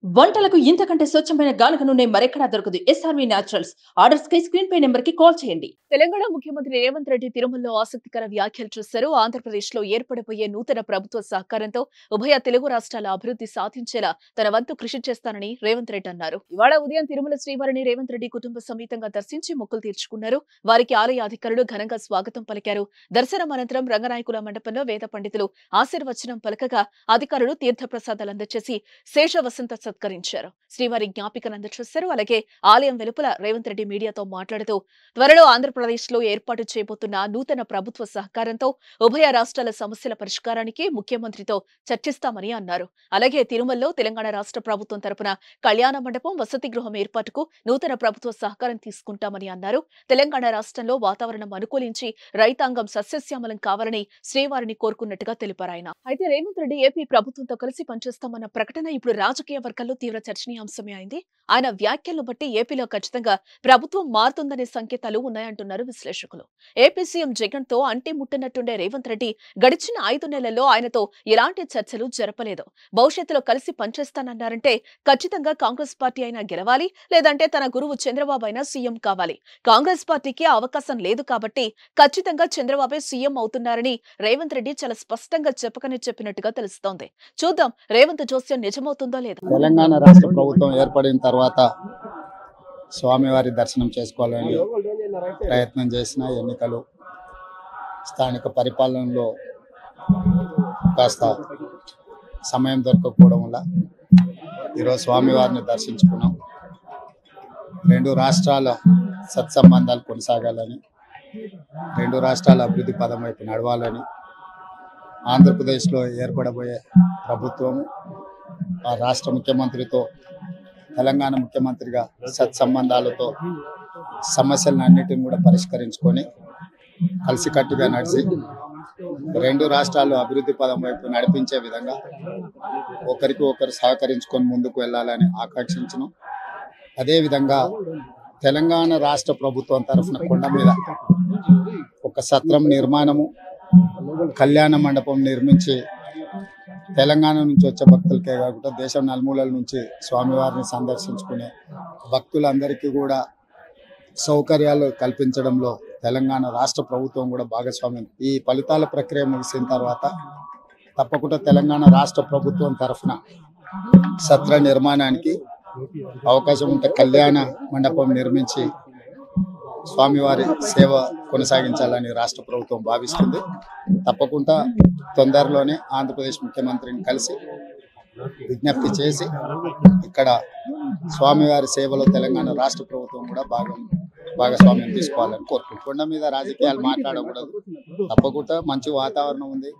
వంటలకు ఇంతకంటే స్వచ్ఛమైన గానుగ నూనె మరెక్కడా దొరకదు. SRV naturals. ఆర్డర్స్ కై స్క్రీన్ పై నెంబర్ కి కాల్ చేయండి. తెలంగాణ ముఖ్యమంత్రి రేవంత్ రెడ్డి తిరుమలలో ఆసక్తికర వ్యాఖ్యలు చేశారు. ఆంధ్రప్రదేశ్ లో ఏర్పడబోయే నూతన ప్రభుత్వ సహకారంతో ఉభయ తెలుగు రాష్ట్రాల అభివృద్ధి సాధించేలా తన వంతు కృషి చేస్తానని రేవంత్ రెడ్డి అన్నారు. ఇవాళ ఉదయం తిరుమల శ్రీవారిని రేవంత్ రెడ్డి కుటుంబ సమేతంగా దర్శించి మొక్కులు తీర్చుకున్నారు. వారికి ఆలయ అధికారులు ఘనంగా స్వాగతం పలికారు. దర్శనం అనంతరం రంగనాయకుల మండపంలో వేద పండితులు ఆశీర్వచనం పలకగా అధికారులు తీర్థ ప్రసాదాలు అందజేసి శేష వసంత సత్కరించారు. శ్రీవారి జ్ఞాపికను అందజేశారు. అలాగే ఆలయం వెలుపల రేవంత్ రెడ్డి మీడియాతో మాట్లాడుతూ త్వరలో ఆంధ్రప్రదేశ్ లో ఏర్పాటు చేయబోతున్న నూతన ప్రభుత్వ సహకారంతో ఉభయ రాష్ట్రాల సమస్యల పరిష్కారానికి ముఖ్యమంత్రితో చర్చిస్తామని అన్నారు. అలాగే తిరుమలలో తెలంగాణ రాష్ట్ర ప్రభుత్వం తరపున కళ్యాణ మండపం, వసతి గృహం ఏర్పాటుకు నూతన ప్రభుత్వ సహకారం తీసుకుంటామని అన్నారు. తెలంగాణ రాష్ట్రంలో వాతావరణం అనుకూలించి రైతాంగం సస్యశ్యామలం కావాలని శ్రీవారిని కోరుకున్నట్టుగా తెలిపారు ఆయన. అయితే రేవంత్ రెడ్డి ఏపీ ప్రభుత్వంతో కలిసి పనిచేస్తామన్న ప్రకటన ఇప్పుడు రాజకీయ వర్గాల్లో తీవ్ర చర్చనీయాంశమే అయింది. ఆయన వ్యాఖ్యలను బట్టి ఏపీలో ఖచ్చితంగా ప్రభుత్వం మారుతుందనే సంకేతాలు ఉన్నాయంటున్నారు విశ్లేషకులు. ఏపీ సీఎం జగన్ తో అంటి ముట్టనట్టుండే రేవంత్ రెడ్డి గడిచిన 5 నెలల్లో ఆయనతో ఎలాంటి చర్చలు జరపలేదు. భవిష్యత్తులో కలిసి పనిచేస్తానన్నారంటే ఖచ్చితంగా కాంగ్రెస్ పార్టీ అయినా గెలవాలి, లేదంటే తన గురువు చంద్రబాబు అయినా సీఎం కావాలి. కాంగ్రెస్ పార్టీకి అవకాశం లేదు కాబట్టి ఖచ్చితంగా చంద్రబాబే సీఎం అవుతున్నారని రేవంత్ రెడ్డి చాలా స్పష్టంగా చెప్పకనే చెప్పినట్టుగా తెలుస్తోంది. చూద్దాం రేవంత్ జోస్యం నిజమవుతుందో లేదో. తెలంగాణ రాష్ట్ర ప్రభుత్వం ఏర్పడిన తర్వాత స్వామివారి దర్శనం చేసుకోవాలని ప్రయత్నం చేసిన ఎన్నికలు, స్థానిక పరిపాలనలో కాస్త సమయం దొరకకపోవడం వల్ల ఈరోజు స్వామివారిని దర్శించుకున్నాం. 2 రాష్ట్రాల సత్సంబంధాలు కొనసాగాలని, 2 రాష్ట్రాల అభివృద్ధి పదం వైపు నడవాలని, ఆంధ్రప్రదేశ్లో ఏర్పడబోయే ప్రభుత్వం ఆ రాష్ట్ర ముఖ్యమంత్రితో, తెలంగాణ ముఖ్యమంత్రిగా సత్సంబంధాలతో సమస్యలను అన్నిటిని కూడా పరిష్కరించుకొని కలిసికట్టుగా నడిచి 2 రాష్ట్రాలు అభివృద్ధి పదం వైపు నడిపించే విధంగా ఒకరికి ఒకరు సహకరించుకొని ముందుకు వెళ్ళాలని ఆకాంక్షించను. అదేవిధంగా తెలంగాణ రాష్ట్ర ప్రభుత్వం తరఫున కొండ మీద ఒక సత్రం నిర్మాణము, కళ్యాణ మండపం నిర్మించి తెలంగాణ నుంచి వచ్చే భక్తులకే కాకుండా దేశం నలుమూలల నుంచి స్వామివారిని సందర్శించుకునే భక్తులందరికీ కూడా సౌకర్యాలు కల్పించడంలో తెలంగాణ రాష్ట్ర ప్రభుత్వం కూడా భాగస్వామ్యం. ఈ ఫలితాల ప్రక్రియ ముగిసిన తర్వాత తప్పకుండా తెలంగాణ రాష్ట్ర ప్రభుత్వం తరఫున సత్ర నిర్మాణానికి అవకాశం ఉంటే కళ్యాణ మండపం నిర్మించి స్వామివారి సేవ కొనసాగించాలని రాష్ట్ర ప్రభుత్వం భావిస్తుంది. తప్పకుండా తొందరలోనే ఆంధ్రప్రదేశ్ ముఖ్యమంత్రిని కలిసి విజ్ఞప్తి చేసి ఇక్కడ స్వామివారి సేవలో తెలంగాణ రాష్ట్ర ప్రభుత్వం కూడా భాగస్వామ్యం తీసుకోవాలని కోరుకుంటున్నాం. కొండ మీద రాజకీయాలు మాట్లాడకూడదు. తప్పకుండా మంచి వాతావరణం ఉంది.